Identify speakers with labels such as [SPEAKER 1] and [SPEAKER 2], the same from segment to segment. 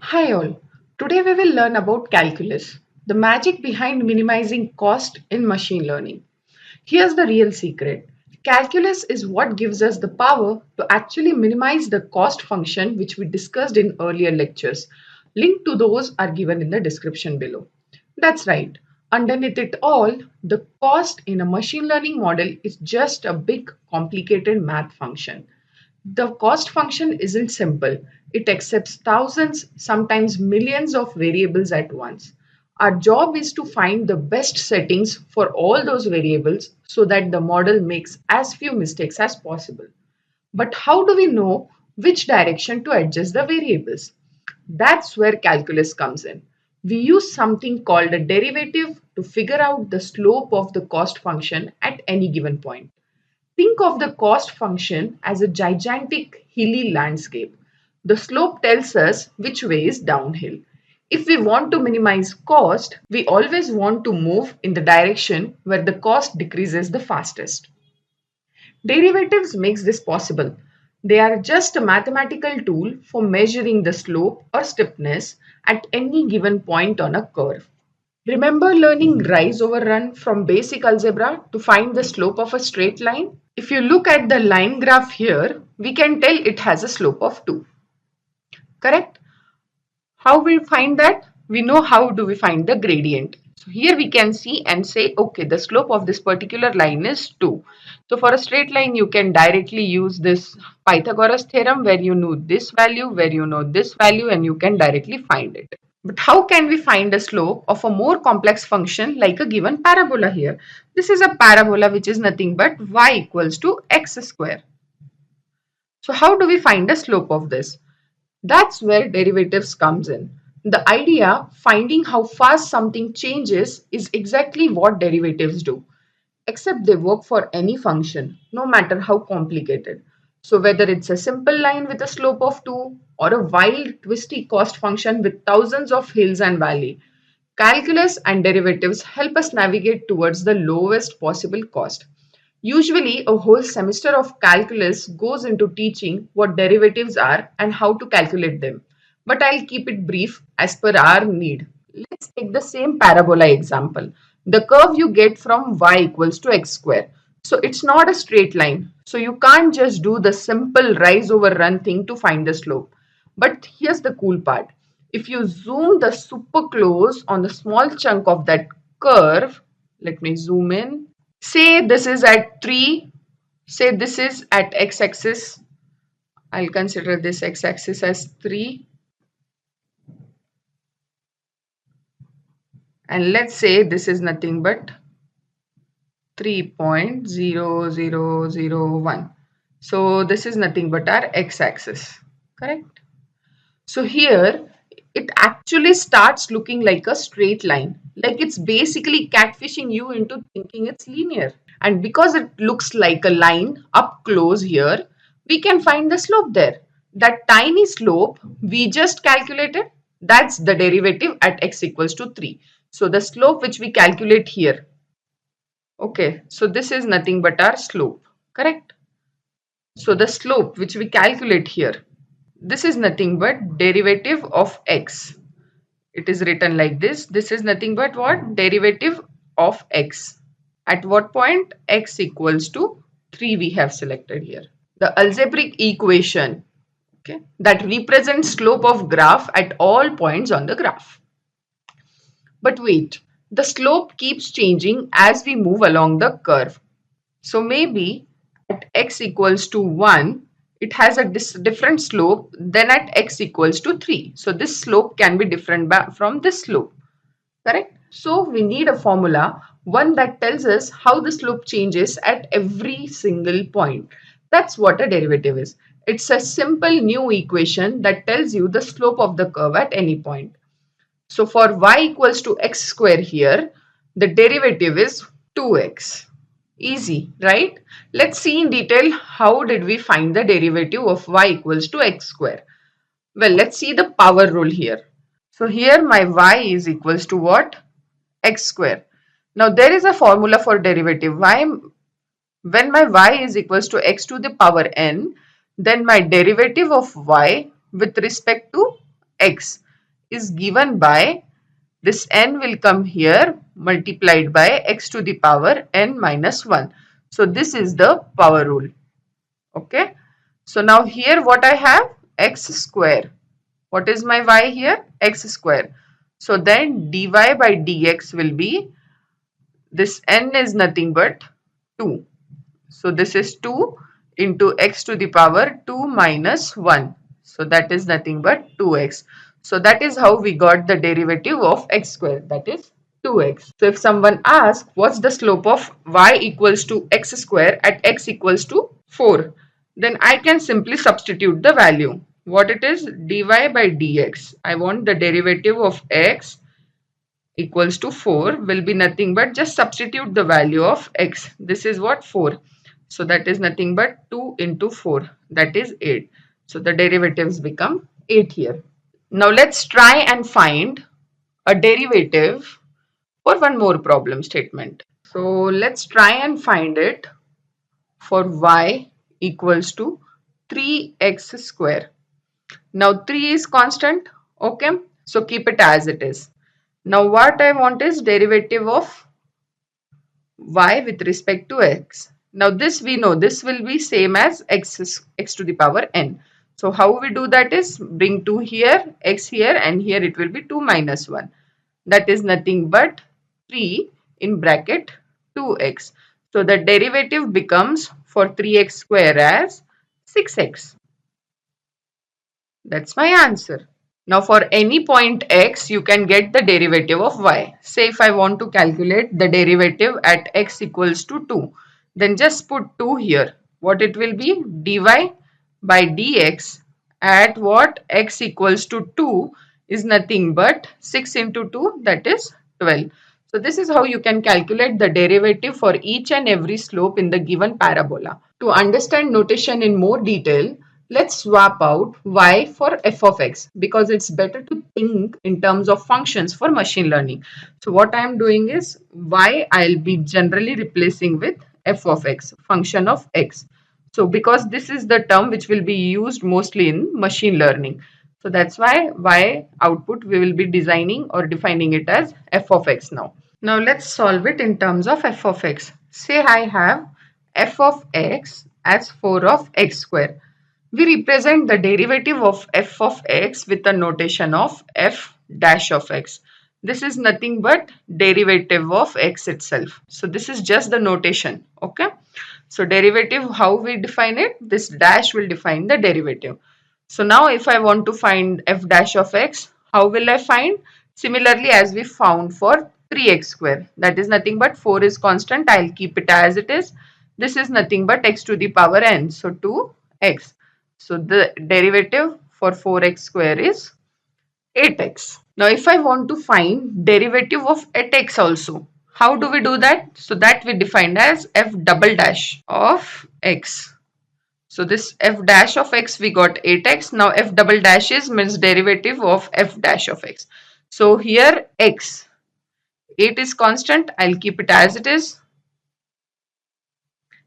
[SPEAKER 1] Hi all. Today we will learn about calculus, the magic behind minimizing cost in machine learning. Here's the real secret. Calculus is what gives us the power to actually minimize the cost function which we discussed in earlier lectures. Link to those are given in the description below. That's right. Underneath it all, the cost in a machine learning model is just a big complicated math function. The cost function isn't simple. It accepts thousands, sometimes millions of variables at once. Our job is to find the best settings for all those variables so that the model makes as few mistakes as possible. But how do we know which direction to adjust the variables? That's where calculus comes in. We use something called a derivative to figure out the slope of the cost function at any given point. Think of the cost function as a gigantic hilly landscape. The slope tells us which way is downhill. If we want to minimize cost, we always want to move in the direction where the cost decreases the fastest. Derivatives makes this possible. They are just a mathematical tool for measuring the slope or steepness at any given point on a curve. Remember learning rise over run from basic algebra to find the slope of a straight line? If you look at the line graph here, we can tell it has a slope of 2. Correct? How we find that? We know how do we find the gradient. So here we can see and say, okay, the slope of this particular line is 2. So for a straight line, you can directly use this Pythagoras theorem where you know this value, where you know this value, and you can directly find it. But how can we find the slope of a more complex function like a given parabola here? This is a parabola which is nothing but y equals to x square. So how do we find the slope of this? That's where derivatives comes in. The idea finding how fast something changes is exactly what derivatives do, except they work for any function, no matter how complicated. So whether it's a simple line with a slope of 2 or a wild twisty cost function with thousands of hills and valleys, calculus and derivatives help us navigate towards the lowest possible cost. Usually, a whole semester of calculus goes into teaching what derivatives are and how to calculate them. But I'll keep it brief as per our need. Let's take the same parabola example. The curve you get from y equals to x square. So it's not a straight line. So you can't just do the simple rise over run thing to find the slope. But here's the cool part. If you zoom the super close on the small chunk of that curve, let me zoom in. Say this is at 3, say this is at x-axis. I'll consider this x-axis as 3. And let's say this is nothing but 3.0001. So this is nothing but our x-axis, correct? So here it actually starts looking like a straight line, like it's basically catfishing you into thinking it's linear. And because it looks like a line up close here, we can find the slope there. That tiny slope we just calculated, that's the derivative at x equals to 3. So the slope which we calculate here. Okay, so this is nothing but our slope, correct? So the slope which we calculate here, this is nothing but derivative of x. It is written like this. This is nothing but what? Derivative of x. At what point? X equals to 3 we have selected here. The algebraic equation, okay, that represents slope of graph at all points on the graph. But wait, the slope keeps changing as we move along the curve. So maybe at x equals to 1, it has a different slope than at x equals to 3. So this slope can be different from this slope, correct? So we need a formula, one that tells us how the slope changes at every single point. That's what a derivative is. It's a simple new equation that tells you the slope of the curve at any point. So for y equals to x square here, the derivative is 2x. Easy, right? Let's see in detail how did we find the derivative of y equals to x square. Well, let's see the power rule here. So here my y is equals to what? X square. Now there is a formula for derivative. When my y is equals to x to the power n, then my derivative of y with respect to x is given by this n will come here multiplied by x to the power n minus 1. So this is the power rule. Okay. So now here what I have? X square. What is my y here? X square. So then dy by dx will be, this n is nothing but 2. So this is 2 into x to the power 2 minus 1. So that is nothing but 2x. So that is how we got the derivative of x square, that is 2x. So if someone asks what's the slope of y equals to x square at x equals to 4, then I can simply substitute the value. What it is? Dy by dx. I want the derivative of x equals to 4 will be nothing but just substitute the value of x. This is what? 4. So that is nothing but 2 into 4, that is 8. So the derivatives become 8 here. Now let's try and find a derivative for one more problem statement. So let's try and find it for y equals to 3x square. Now 3 is constant, okay? So keep it as it is. Now what I want is derivative of y with respect to x. Now this we know, this will be same as x to the power n. So how we do that is bring 2 here, x here, and here it will be 2 minus 1. That is nothing but 3 in bracket 2x. So the derivative becomes for 3x square as 6x. That's my answer. Now for any point x, you can get the derivative of y. Say if I want to calculate the derivative at x equals to 2, then just put 2 here. What it will be? Dy by dx at what? X equals to 2 is nothing but 6 into 2, that is 12. So this is how you can calculate the derivative for each and every slope in the given parabola. To understand notation in more detail, let's swap out y for f of x because it's better to think in terms of functions for machine learning. So what I am doing is y I'll be generally replacing with f of x, function of x. So because this is the term which will be used mostly in machine learning. So that's why y output we will be designing or defining it as f of x now. Now let's solve it in terms of f of x. Say I have f of x as 4 of x square. We represent the derivative of f of x with the notation of f dash of x. This is nothing but derivative of x itself. So this is just the notation, okay? So derivative, how we define it? This dash will define the derivative. So now if I want to find f dash of x, how will I find? Similarly as we found for 3x square. That is nothing but 4 is constant. I'll keep it as it is. This is nothing but x to the power n. So 2x. So the derivative for 4x square is 8x. Now if I want to find derivative of 8x also, how do we do that? So that we defined as f double dash of x. So this f dash of x we got 8x. Now f double dash is means derivative of f dash of x. So here x, 8 is constant. I'll keep it as it is.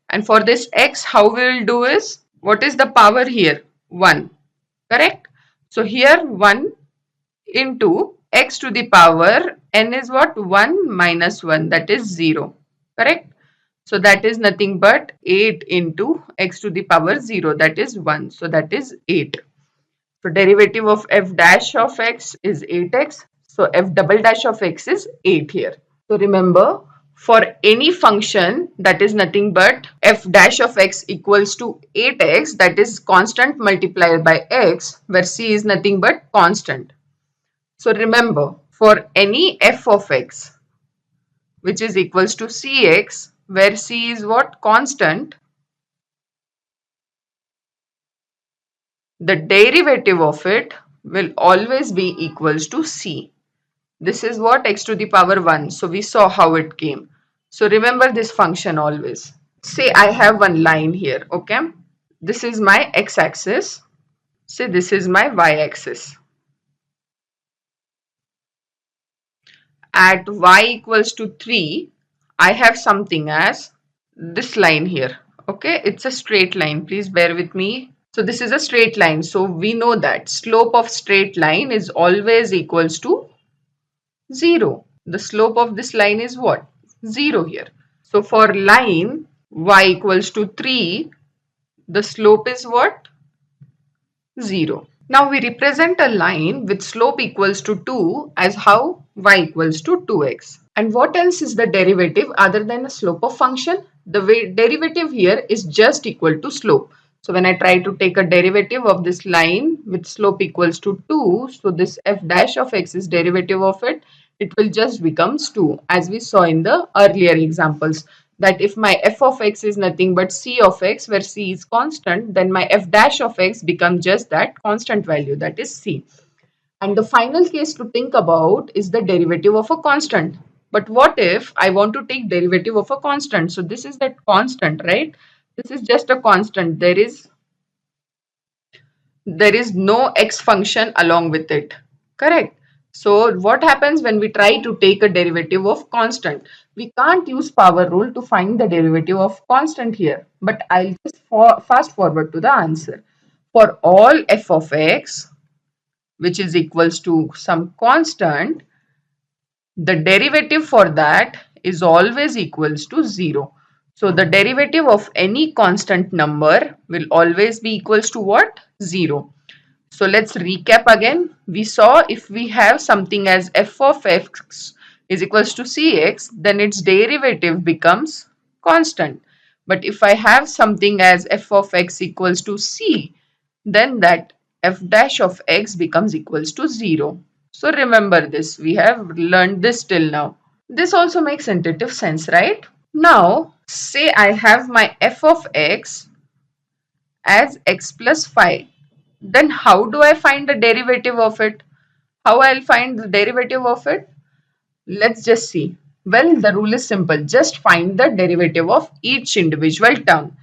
[SPEAKER 1] And for this x, how we will do is, what is the power here? 1. Correct? So here 1 into x to the power n is what? 1 minus 1, that is 0. Correct? So that is nothing but 8 into x to the power 0, that is 1. So that is 8. So derivative of f dash of x is 8x. So f double dash of x is 8 here. So remember, for any function that is nothing but f dash of x equals to 8x, that is constant multiplied by x, where c is nothing but constant. So remember, for any f of x which is equals to cx, where c is what? Constant, the derivative of it will always be equals to c. This is what? X to the power 1. So we saw how it came. So remember this function always. Say I have one line here, okay? This is my x-axis. Say this is my y-axis. At y equals to 3, I have something as this line here, okay? It's a straight line. Please bear with me. So this is a straight line. So we know that slope of straight line is always equals to 0. The slope of this line is what? 0 here. So for line y equals to 3, the slope is what? 0. Now we represent a line with slope equals to 2 as how y equals to 2x. And what else is the derivative other than a slope of function? The derivative here is just equal to slope. So when I try to take a derivative of this line with slope equals to 2, so this f dash of x is derivative of it, it will just becomes 2, as we saw in the earlier examples, that if my f of x is nothing but c of x, where c is constant, then my f dash of x becomes just that constant value, that is c. And the final case to think about is the derivative of a constant. But what if I want to take derivative of a constant? So this is that constant, right? This is just a constant. There is no x function along with it. Correct. So what happens when we try to take a derivative of constant? We can't use power rule to find the derivative of constant here. But I'll just fast forward to the answer. For all f of x, which is equals to some constant, the derivative for that is always equals to 0. So the derivative of any constant number will always be equals to what? 0. So let's recap again. We saw if we have something as f of x is equals to cx, then its derivative becomes constant. But if I have something as f of x equals to c, then that f dash of x becomes equals to 0. So remember this, we have learned this till now. This also makes intuitive sense, right? Now, say I have my f of x as x plus 5. Then how do I find the derivative of it? How I'll find the derivative of it? Let's just see. Well, the rule is simple. Just find the derivative of each individual term.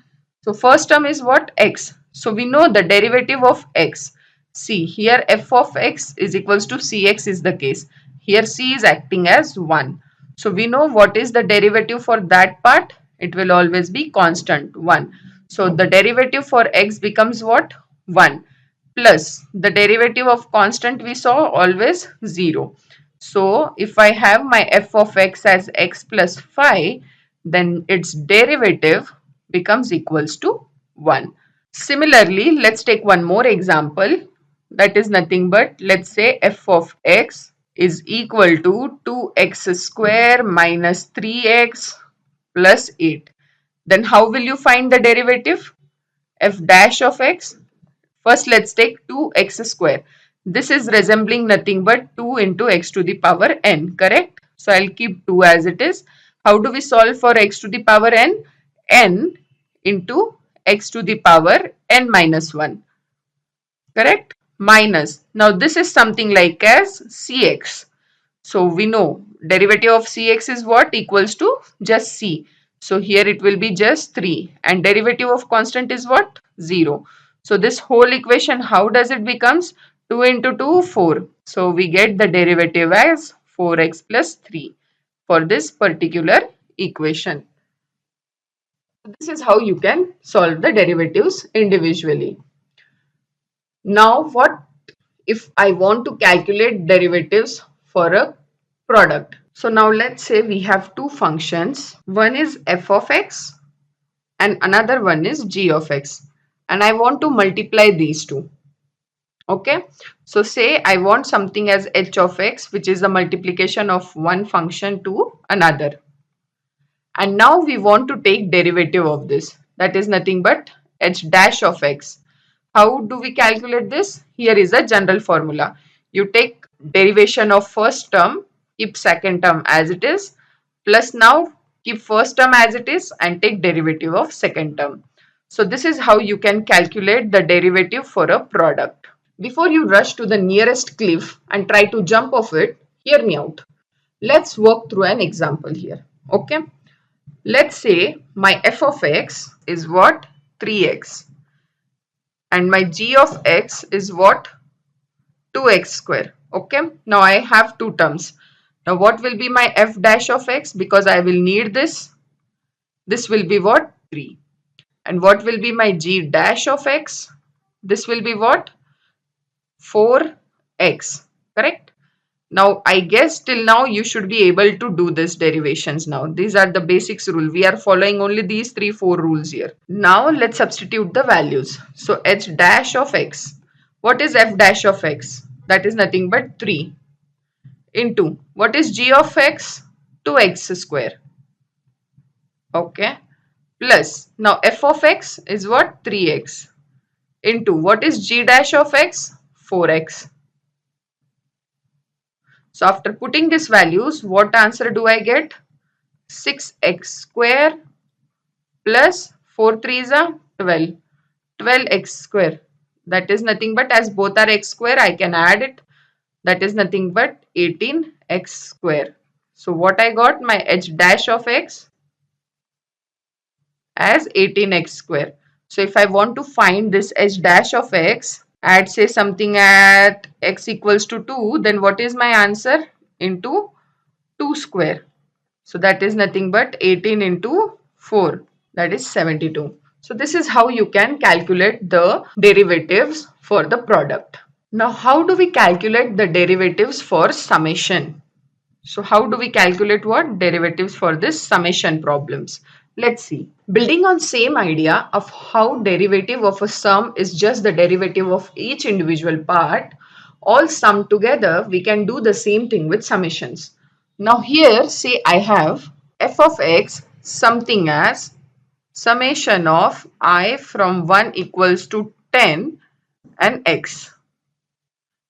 [SPEAKER 1] So first term is what? X. So we know the derivative of x. See, here f of x is equals to cx is the case. Here c is acting as 1. So we know what is the derivative for that part. It will always be constant 1. So the derivative for x becomes what? 1 plus the derivative of constant we saw always 0. So if I have my f of x as x plus 5, then its derivative becomes equals to 1. Similarly, let's take one more example. That is nothing but, let's say f of x is equal to 2x square minus 3x plus 8. Then how will you find the derivative? F dash of x. First, let's take 2x square. This is resembling nothing but 2 into x to the power n, correct? So I'll keep 2 as it is. How do we solve for x to the power n? N into x to the power n minus 1, correct? Minus. Now this is something like as cx. So we know derivative of cx is what? Equals to just c. So here it will be just 3 and derivative of constant is what? 0. So this whole equation, how does it becomes? 2 into 2, 4. So we get the derivative as 4x plus 3 for this particular equation. This is how you can solve the derivatives individually. Now what if I want to calculate derivatives for a product? So now let's say we have two functions. One is f of x and another one is g of x. And I want to multiply these two. Okay. So say I want something as h of x, which is the multiplication of one function to another. And now we want to take derivative of this. That is nothing but h dash of x. How do we calculate this? Here is a general formula. You take derivation of first term, keep second term as it is, plus now keep first term as it is and take derivative of second term. So this is how you can calculate the derivative for a product. Before you rush to the nearest cliff and try to jump off it, hear me out. Let's work through an example here. Okay. Let's say my f of x is what? 3x. And my g of x is what? 2x square. Okay. Now I have two terms. Now what will be my f dash of x? Because I will need this. This will be what? 3. And what will be my g dash of x? This will be what? 4x, correct? Now, I guess till now you should be able to do this derivations now. These are the basics rule. We are following only these 4 rules here. Now, let's substitute the values. So, h dash of x. What is f dash of x? That is nothing but 3 into, what is g of x? 2x square. Okay. Plus, now f of x is what? 3x into, what is g dash of x? 4x. So after putting these values, what answer do I get? 6x square plus 4 3s are 12. 12x square. That is nothing but, as both are x square, I can add it. That is nothing but 18x square. So what I got? My h dash of x as 18x square. So if I want to find this h dash of x at, say, something at x equals to 2, then what is my answer? Into 2 square. So that is nothing but 18 into 4, that is 72. So this is how you can calculate the derivatives for the product. Now, how do we calculate the derivatives for summation? So how do we calculate what? Derivatives for this summation problems. Let's see. Building on same idea of how derivative of a sum is just the derivative of each individual part, all summed together, we can do the same thing with summations. Now here, say I have f of x something as summation of I from 1 equals to 10 and x.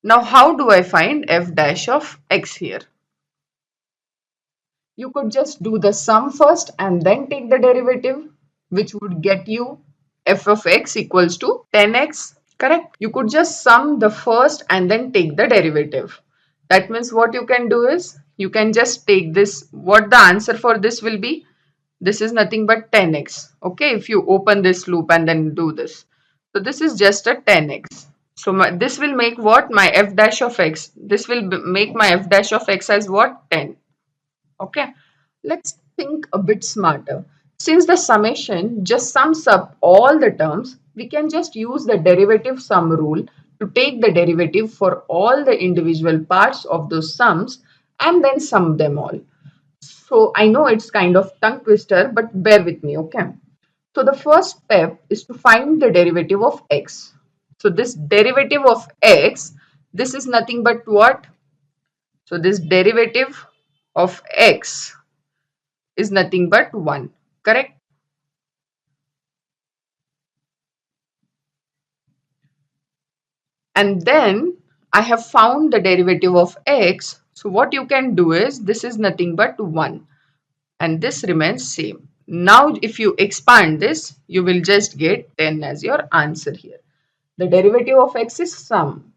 [SPEAKER 1] Now how do I find f dash of x here? You could just do the sum first and then take the derivative, which would get you f of x equals to 10x, correct? You could just sum the first and then take the derivative. That means what you can do is, you can just take this, what the answer for this will be? This is nothing but 10x, okay? If you open this loop and then do this. So this is just a 10x. So this will make what? My f dash of x. This will make my f dash of x as what? 10. Okay, let's think a bit smarter. Since the summation just sums up all the terms, we can just use the derivative sum rule to take the derivative for all the individual parts of those sums and then sum them all. So I know it's kind of tongue twister, but bear with me, okay? So the first step is to find the derivative of x. So this derivative of x, this is nothing but what? So this derivative of x is nothing but 1, correct? And then I have found the derivative of x. So what you can do is, this is nothing but 1 and this remains same. Now if you expand this, you will just get 10 as your answer here. The derivative of x is sum.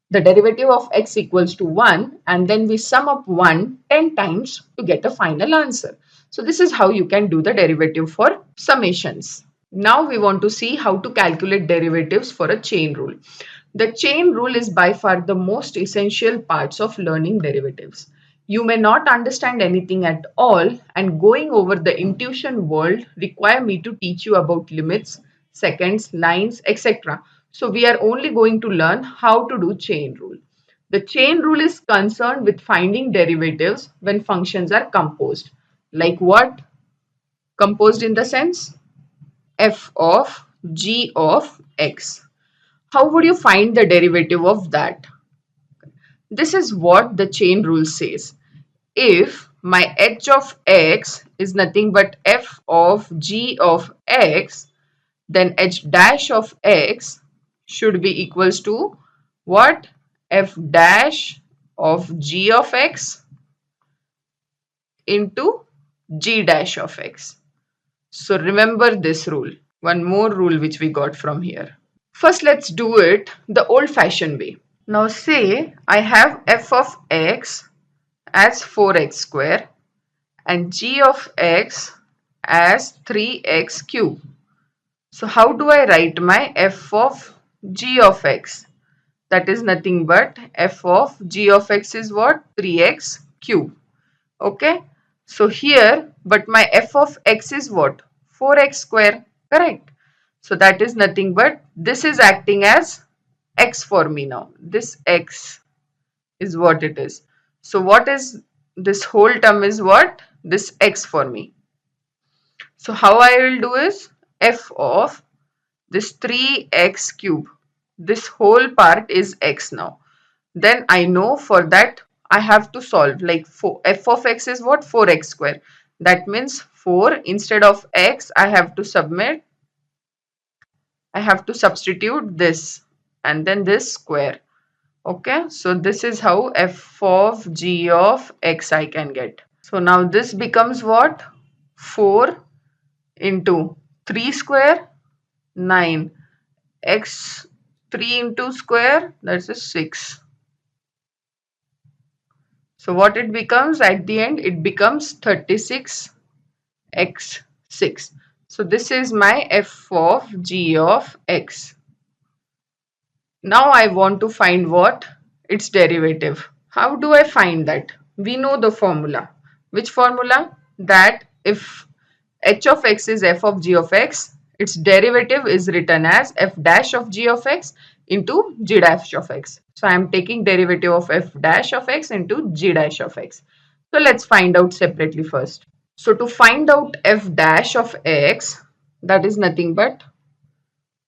[SPEAKER 1] The derivative of x equals to 1 and then we sum up 1 10 times to get a final answer. So this is how you can do the derivative for summations. Now we want to see how to calculate derivatives for a chain rule. The chain rule is by far the most essential parts of learning derivatives. You may not understand anything at all, and going over the intuition world require me to teach you about limits, seconds, lines, etc. So we are only going to learn how to do chain rule. The chain rule is concerned with finding derivatives when functions are composed. Like what? Composed in the sense f of g of x. How would you find the derivative of that? This is what the chain rule says. If my h of x is nothing but f of g of x, then h dash of x should be equals to what? F dash of g of x into g dash of x. So remember this rule. One more rule which we got from here. First, let's do it the old-fashioned way. Now say I have f of x as 4x square and g of x as 3x cube. So how do I write my f of g of x? That is nothing but f of g of x is what? 3x cube. Okay. So here, but my f of x is what? 4x square. Correct. So that is nothing but this is acting as x for me now. This x is what it is. So what is this whole term is what? This x for me. So how I will do is f of this 3x cube. This whole part is x now. Then I know for that I have to solve like f of x is what? 4x square. That means 4 instead of x I have to substitute this and then this square. Okay, so this is how f of g of x I can get. So now this becomes what? 4 into 3 square, 9. X 3 into square, that's a 6. So what it becomes at the end? It becomes 36 x 6. So this is my f of g of x. Now I want to find what? Its derivative. How do I find that? We know the formula. Which formula? That if h of x is f of g of x, its derivative is written as f dash of g of x into g dash of x. So I am taking derivative of f dash of x into g dash of x. So let's find out separately first. So to find out f dash of x, that is nothing but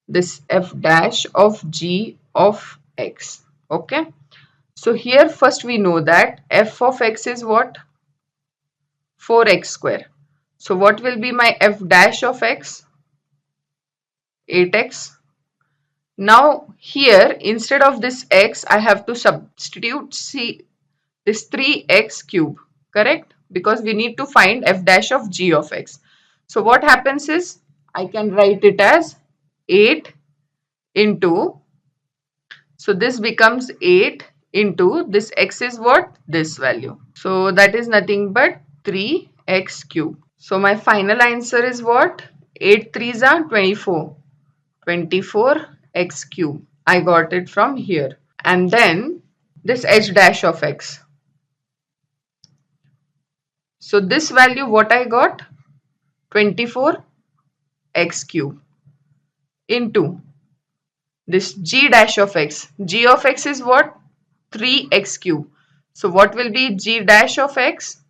[SPEAKER 1] this f dash of g of x. Okay. So here first we know that f of x is what? 4x square. So what will be my f dash of x? 8x. Now here instead of this x I have to substitute this 3x cube, correct? Because we need to find f dash of g of x. So what happens is I can write it as 8 into, so this becomes 8 into this x is what? This value. So that is nothing but 3x cube. So my final answer is what? 8 3s are 24. 24x cube. I got it from here. And then this h dash of x. So this value what I got? 24x cube into this g dash of x. G of x is what? 3x cube. So what will be g dash of x?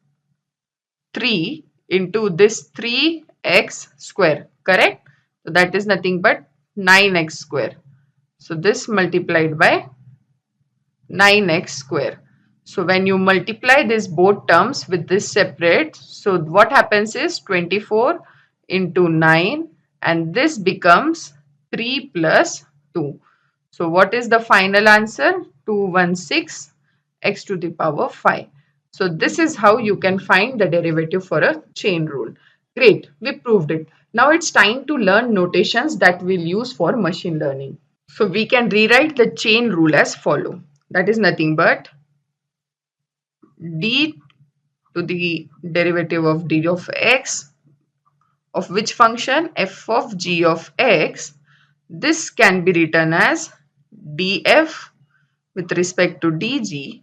[SPEAKER 1] 3 into this 3x square, correct? So that is nothing but 9x square. So this multiplied by 9x square. So when you multiply these both terms with this separate, so what happens is 24 into 9 and this becomes 3 plus 2. So what is the final answer? 216 x to the power 5. So this is how you can find the derivative for a chain rule. Great, we proved it. Now it's time to learn notations that we'll use for machine learning. So we can rewrite the chain rule as follow. That is nothing but d to the derivative of d of x of which function? F of g of x. This can be written as df with respect to dg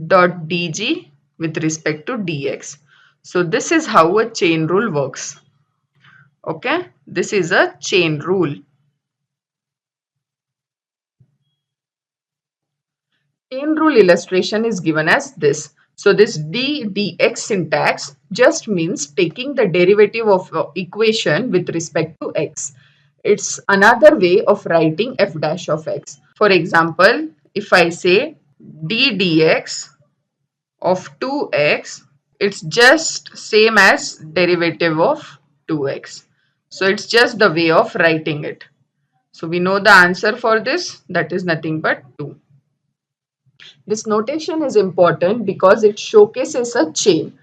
[SPEAKER 1] dot dg with respect to dx. So this is how a chain rule works. Okay, this is a chain rule. Chain rule illustration is given as this. So this dx syntax just means taking the derivative of equation with respect to x. It's another way of writing f dash of x. For example, if I say d dx of 2x, it's just same as derivative of 2x. So it's just the way of writing it. So we know the answer for this, that is nothing but 2. This notation is important because it showcases a chain.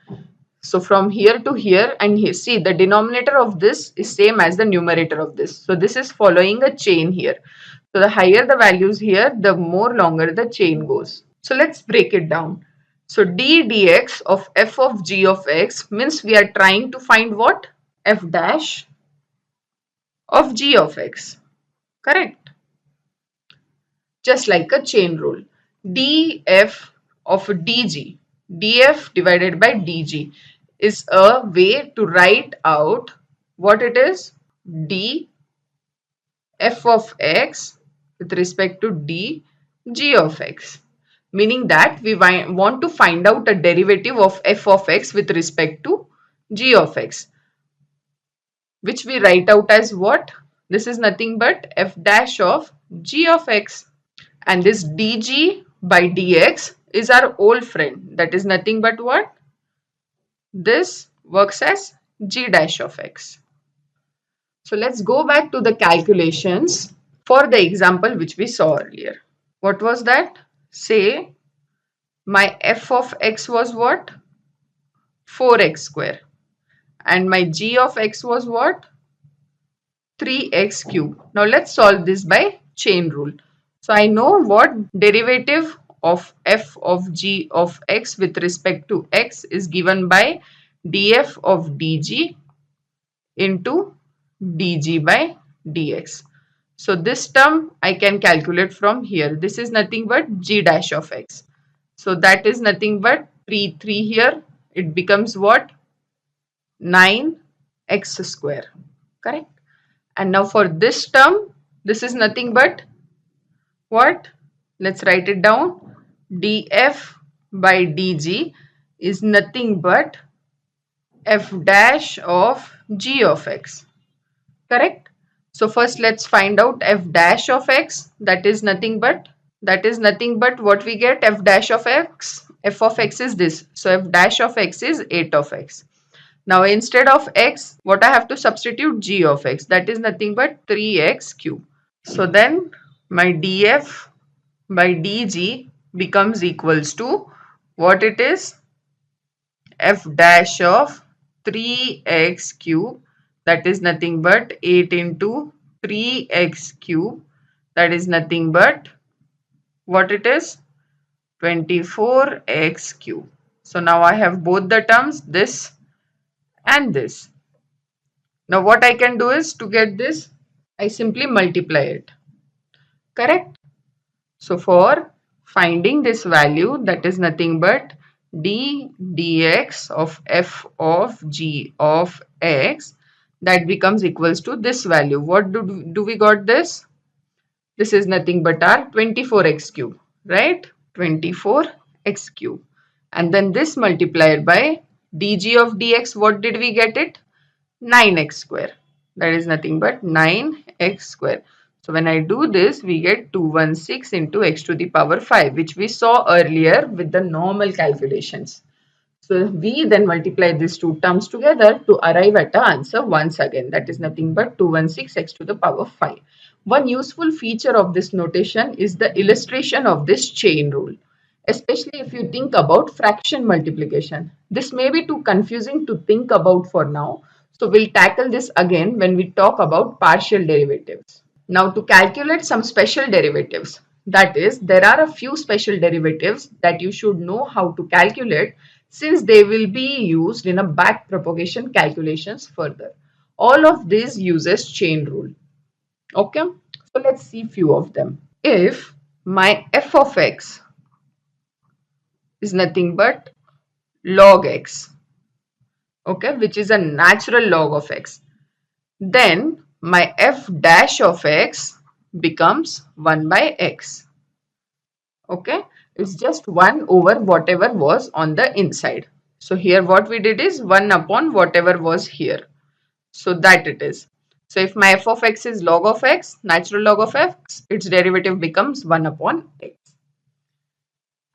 [SPEAKER 1] So from here to here and here, see the denominator of this is same as the numerator of this. So this is following a chain here. So the higher the values here, the more longer the chain goes. So let's break it down. So d dx of f of g of x means we are trying to find what? F dash of g of x. Correct? Just like a chain rule. df of dg, df divided by dg is a way to write out what it is? D, f of x with respect to g of x, meaning that we want to find out a derivative of f of x with respect to g of x, which we write out as what? This is nothing but f dash of g of x. And this dg by dx is our old friend. That is nothing but what? This works as g dash of x. So let's go back to the calculations for the example which we saw earlier. What was that? Say my f of x was what? 4x square. And my g of x was what? 3x cube. Now let's solve this by chain rule. So I know what derivative of f of g of x with respect to x is given by df of dg into dg by dx. So this term I can calculate from here. This is nothing but g dash of x. So that is nothing but 3 here. It becomes what? 9x square. Correct? And now for this term, this is nothing but what? Let's write it down. df by dg is nothing but f dash of g of x. Correct? So first let's find out f dash of x. That is nothing but what we get, f dash of x. F of x is this. So f dash of x is 8 of x. Now instead of x, what I have to substitute? G of x. That is nothing but 3x cube. So then my df by dg becomes equals to what it is? F dash of 3x cube. That is nothing but 8 into 3x cube. That is nothing but what it is? 24x cube. So now I have both the terms, this and this. Now what I can do is, to get this, I simply multiply it. Correct? So for finding this value, that is nothing but d dx of f of g of x, that becomes equals to this value. What do we got this? This is nothing but our 24x cube, right? 24x cube. And then this multiplied by dg of dx, what did we get it? 9x square. That is nothing but 9x square. So when I do this, we get 216 into x to the power 5, which we saw earlier with the normal calculations. So we then multiply these two terms together to arrive at the answer once again. That is nothing but 216 x to the power 5. One useful feature of this notation is the illustration of this chain rule, especially if you think about fraction multiplication. This may be too confusing to think about for now. So we'll tackle this again when we talk about partial derivatives. Now to calculate some special derivatives, that is, there are a few special derivatives that you should know how to calculate, since they will be used in a back propagation calculations further. All of these uses chain rule. Okay, so let's see few of them. If my f of x is nothing but log x, okay, which is a natural log of x, then my f dash of x becomes 1 by x. Okay, it's just 1 over whatever was on the inside. So here what we did is 1 upon whatever was here. So that it is. So if my f of x is log of x, natural log of x, its derivative becomes 1 upon x.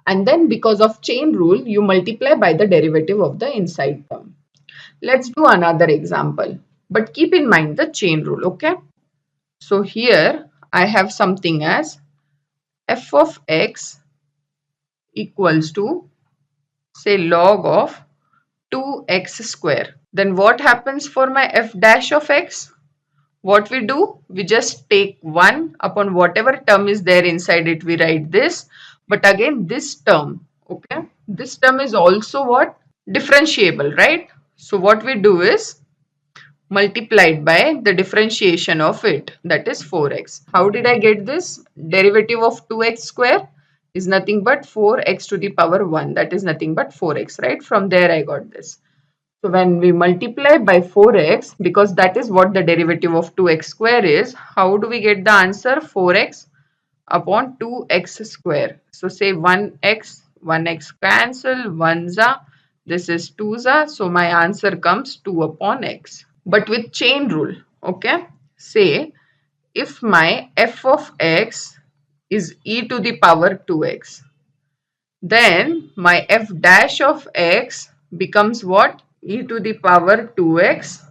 [SPEAKER 1] And then because of chain rule, you multiply by the derivative of the inside term. Let's do another example, but keep in mind the chain rule, okay? So here I have something as f of x equals to, say, log of 2x square. Then what happens for my f dash of x? What we do? We just take 1 upon whatever term is there inside it, we write this. But again, this term, okay, this term is also what? Differentiable, right? So what we do is multiplied by the differentiation of it, that is 4x. How did I get this? Derivative of 2x square is nothing but 4x to the power 1, that is nothing but 4x, right? From there I got this. So when we multiply by 4x, because that is what the derivative of 2x square is, how do we get the answer? 4x upon 2x square. So say 1x cancel, 1 this is 2 so my answer comes 2 upon x. But with chain rule, okay? Say if my f of x is e to the power 2x, then my f dash of x becomes what? E to the power 2x,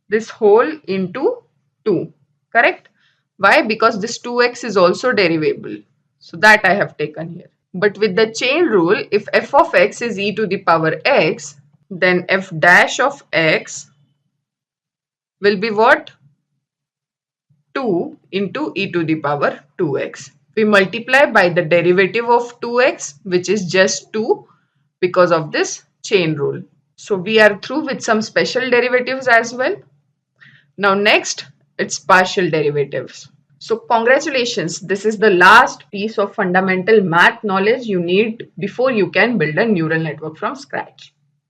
[SPEAKER 1] this whole into 2, correct? Why? Because this 2x is also derivable. So that I have taken here. But with the chain rule, if f of x is e to the power x, then f dash of x will be what? 2 into e to the power 2x. We multiply by the derivative of 2x, which is just 2 because of this chain rule. So we are through with some special derivatives as well. Now next, it's partial derivatives. So congratulations, this is the last piece of fundamental math knowledge you need before you can build a neural network from scratch.